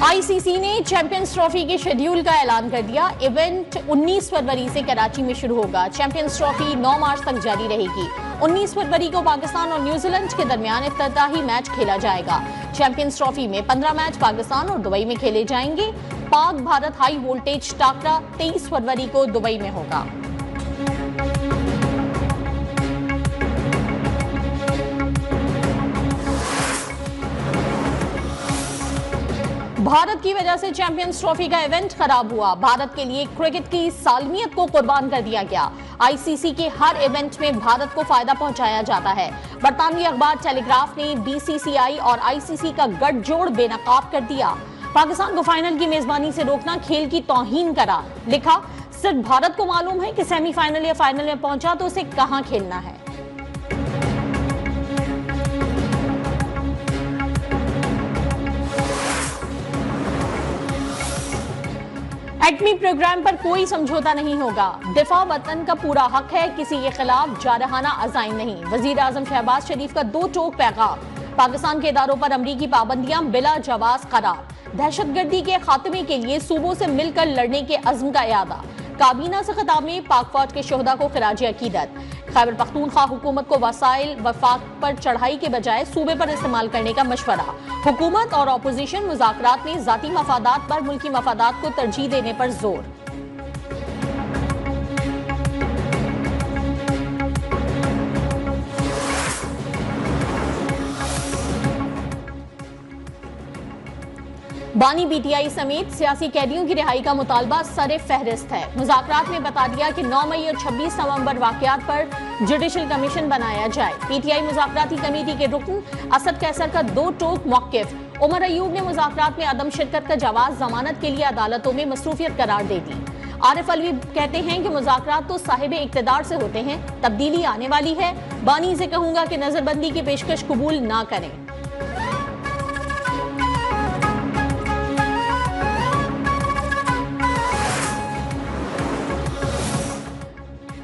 ICC ने champions trophy के schedule का ऐलान कर दिया। इवेंट 19 फरवरी से कराची में शुरू होगा। चैंपियंस ट्रॉफी 9 मार्च तक जारी रहेगी। 19 फरवरी को पाकिस्तान और न्यूजीलैंड के दरमियान इफ्तिताही मैच खेला जाएगा। चैंपियंस ट्रॉफी में 15 मैच पाकिस्तान और दुबई में खेले जाएंगे। पाक भारत हाई वोल्टेज टाकरा 23 फरवरी को दुबई में होगा। भारत की वजह से चैंपियंस ट्रॉफी का इवेंट खराब हुआ। भारत के लिए क्रिकेट की सालमियत को कुर्बान कर दिया गया। आईसीसी के हर इवेंट में भारत को फायदा पहुंचाया जाता है। बरतानवी अखबार टेलीग्राफ ने बीसीसीआई और आईसीसी का गठजोड़ बेनकाब कर दिया। पाकिस्तान को फाइनल की मेजबानी से रोकना खेल की तौहीन करा। लिखा, सिर्फ भारत को मालूम है कि सेमीफाइनल या फाइनल में पहुंचा तो उसे कहां खेलना है। एटमी प्रोग्राम पर कोई समझौता नहीं होगा। दिफा वतन का पूरा हक है, किसी के खिलाफ जारहाना अज़ाइम नहीं। वजीर आजम शहबाज शरीफ का दो टोक पैगाम। पाकिस्तान के इदारों पर अमरीकी पाबंदियां बिला जवाज करार। दहशतगर्दी के खात्मे के लिए सूबों से मिलकर लड़ने के अज़्म का इरादा। काबीना से खिताब में पाक फौज के शोहदा को खिराज अकीदत। खैबर पख्तूनख्वा हुकूमत को वसाइल वफाक पर चढ़ाई के बजाय सूबे पर इस्तेमाल करने का मशवरा। हुकूमत और अपोजिशन मुज़ाकरात में ज़ाती मफादात पर मुल्की मफादात को तरजीह देने पर जोर। बानी पीटीआई समेत सियासी कैदियों की रिहाई का मुतालबा सरे फहरिस्त है। मुज़ाकरात में बता दिया कि 9 मई और 26 नवंबर वाक़यात पर जुडिशल कमीशन बनाया जाए। पीटीआई मुज़ाकराती कमेटी के रुकन असद कैसर का दो टोक मौक़िफ़। उमर अयूब ने मुज़ाकरात में अदम शिरकत का जवाब जमानत के लिए अदालतों में मसरूफियत करार दे दी। आरिफ अलवी कहते हैं कि मुज़ाकरात तो साहिब इक़्तिदार से होते हैं, तब्दीली आने वाली है। बानी से कहूंगा कि नजरबंदी की पेशकश कबूल ना करें।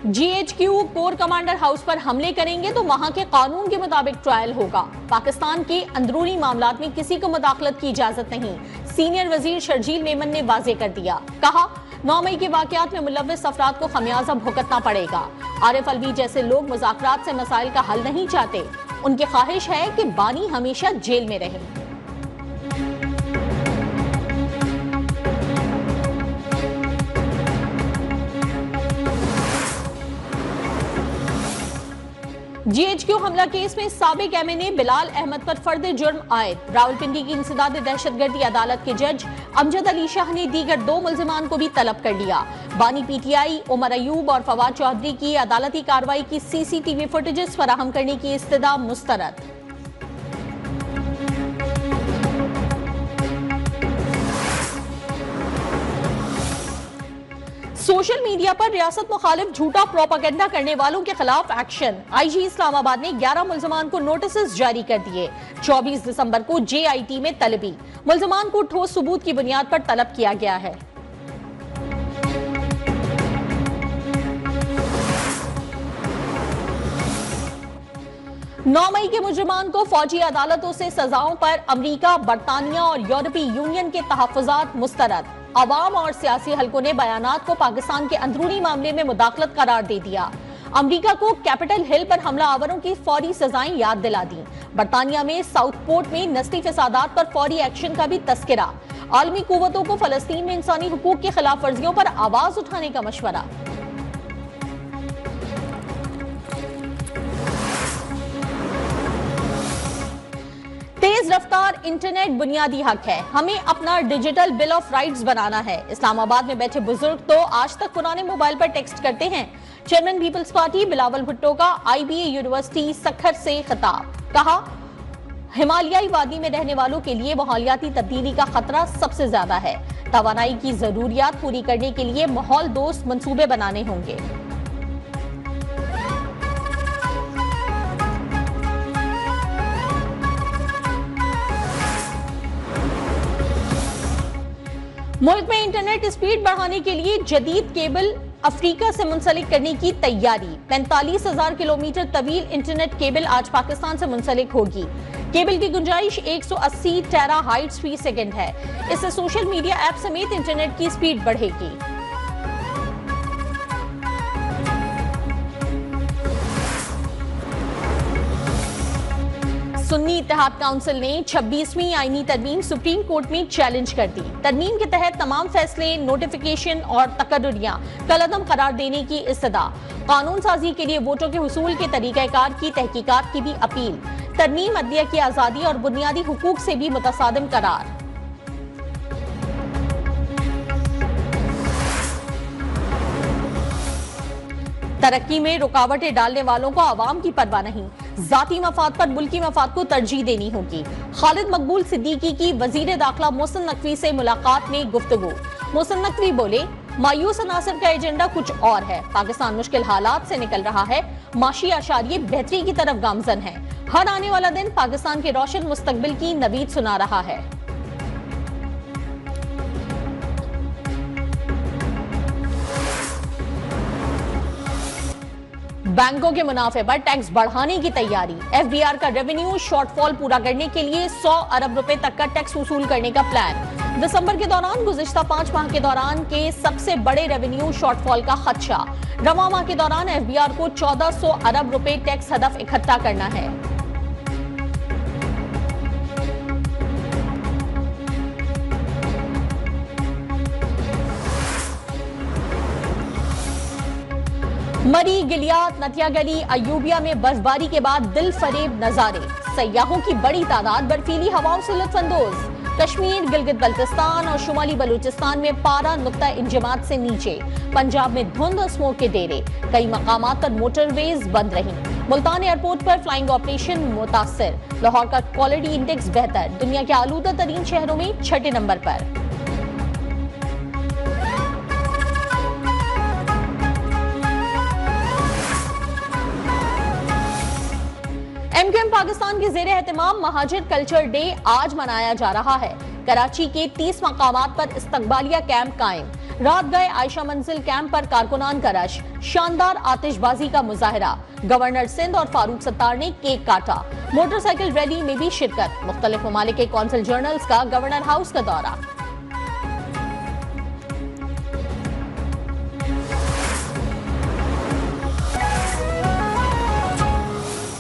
जीएचक्यू कोर कमांडर हाउस पर हमले करेंगे तो वहां के कानून के मुताबिक ट्रायल होगा। पाकिस्तान के अंदरूनी मामलात में किसी को मुदाखलत की इजाजत नहीं। सीनियर वजीर शर्जील मेमन ने वाजे कर दिया। कहा, 9 मई के वाकयात में मुलव्वस अफराद को खमियाजा भुगतना पड़ेगा। आरिफ अलवी जैसे लोग मुज़ाकरात से मसाइल का हल नहीं चाहते। उनकी ख्वाहिश है कि बानी हमेशा जेल में रहे। जीएचक्यू हमला केस में साबिक एमएनए बिलाल अहमद पर फर्द जुर्म आयद। रावलपिंडी की इंसदाद दहशतगर्दी अदालत के जज अमजद अली शाह ने दीगर 2 मुल्जिमान को भी तलब कर लिया। बानी पीटीआई उमर अयूब और फवाद चौधरी की अदालती कार्रवाई की सीसीटीवी फुटेजेस फराहम करने की इस्तदा मुस्तरद। सोशल मीडिया पर रियासत मुखालिफ झूठा प्रोपेगेंडा करने वालों के खिलाफ एक्शन। आईजी इस्लामाबाद ने 11 मुल्जिमान को नोटिस जारी कर दिए। 24 दिसंबर को जेआईटी में तलबी। मुल्जिमान को ठोस सबूत की बुनियाद पर तलब किया गया है। नौ मई के मुजरिमान को फौजी अदालतों से सजाओं पर अमरीका, बरतानिया और यूरोपीय यूनियन के तहफ़्फ़ुज़ात मुस्तरद। अवाम और सियासी हलकों ने बयानात को पाकिस्तान के अंदरूनी मामले में मुदाखलत करार दे दिया। अमरीका को कैपिटल हिल पर हमला आवरों की फौरी सजाएं याद दिला दी। बरतानिया में साउथपोर्ट में नस्ली फसादात पर फौरी एक्शन का भी तस्करा। आलमी कुव्वतों को फलस्तीन में इंसानी हुकूक की खिलाफ वर्जियों पर आवाज उठाने का मशवरा। तेज रफ्तार इंटरनेट बुनियादी हक है। हमें अपना डिजिटल बिल ऑफ राइट्स बनाना है। इस्लामाबाद में बैठे बुजुर्ग तो आज तक पुराने मोबाइल पर टेक्स्ट करते हैं। चेयरमैन पीपल्स पार्टी बिलावल भुट्टो का आईबीए यूनिवर्सिटी सखर से खिताब। कहा, हिमालयाई वादी में रहने वालों के लिए माहौलियाती तब्दीली का खतरा सबसे ज्यादा है। तवानाई की जरूरियात पूरी करने के लिए माहौल दोस्त मंसूबे बनाने होंगे। मुल्क में इंटरनेट स्पीड बढ़ाने के लिए जदीद केबल अफ्रीका से मुंसलिक करने की तैयारी। 45,000 किलोमीटर तवील इंटरनेट केबल आज पाकिस्तान से मुंसलिक होगी। केबल की गुंजाइश 180 टेराहाइट्स फी सेकंड है। इससे सोशल मीडिया ऐप समेत इंटरनेट की स्पीड बढ़ेगी। सुन्नी इत्तेहाद काउंसिल ने 26वीं आईनी तरमीम सुप्रीम कोर्ट में चैलेंज कर दी। तरमीम के तहत तमाम फैसले, नोटिफिकेशन और तकर्रुरियां कलअदम करार देने की इस्तदा। कानून साजी के लिए वोटों के हुसूल के तरीक़ाकार की तहकीकात की भी अपील। तरमीम अदलिया की आज़ादी और बुनियादी हुकूक से भी मुतसादिम करार। तरक्की में रुकावटें डालने वालों को आवाम की परवाह नहीं, जाती मफाद पर मुल्की मफाद को तरजीह देनी होगी। खालिद मकबूल सिद्दीकी की वजीर दाखिला मोहसिन नकवी से मुलाकात में गुफ्तगू। मोहसिन नकवी बोले, मायूस अनासर का एजेंडा कुछ और है। पाकिस्तान मुश्किल हालात से निकल रहा है, माशी आशारिये बेहतरी की तरफ गामजन है। हर आने वाला दिन पाकिस्तान के रोशन मुस्तकबिल की नवीद सुना रहा है। बैंकों के मुनाफे पर टैक्स बढ़ाने की तैयारी। एफबीआर का रेवेन्यू शॉर्टफॉल पूरा करने के लिए 100 अरब रुपए तक का टैक्स वसूल करने का प्लान। दिसंबर के दौरान गुज़िश्ता 5 माह के दौरान के सबसे बड़े रेवेन्यू शॉर्टफॉल का खदशा। रवां माह के दौरान एफबीआर को 1400 अरब रुपए टैक्स हदफ इकट्ठा करना है। मरी, गिलियात, नतिया गली, अयूबिया में बर्फबारी के बाद दिल फरेब नजारे। सयाहों की बड़ी तादाद बर्फीली हवाओं से लुत्फानंदोज। कश्मीर, गिलगित बल्तिस्तान और शुमाली बलूचिस्तान में पारा नुक्ता इंजमात से नीचे। पंजाब में धुंध और स्मोक के डेरे। कई मकामात पर मोटरवेज बंद रही। मुल्तान एयरपोर्ट पर फ्लाइंग ऑपरेशन मुतासिर। लाहौर का क्वालिटी इंडेक्स बेहतर, दुनिया के आलूदा तरीन शहरों में 6ठे नंबर पर। एमक्यूएम पाकिस्तान के जेर एहतमाम महाजिर कल्चर डे आज मनाया जा रहा है। कराची के 30 मकामात पर इस्तकबालिया कैंप कायम। रात गए आयशा मंजिल कैंप पर कारकुनान का रश। शानदार आतिशबाजी का मुजाहरा। गवर्नर सिंध और फारूक सत्तार ने केक काटा। मोटरसाइकिल रैली में भी शिरकत। मुख्तलिफ ममालिक के कौंसल जनरल्स का गवर्नर हाउस का दौरा।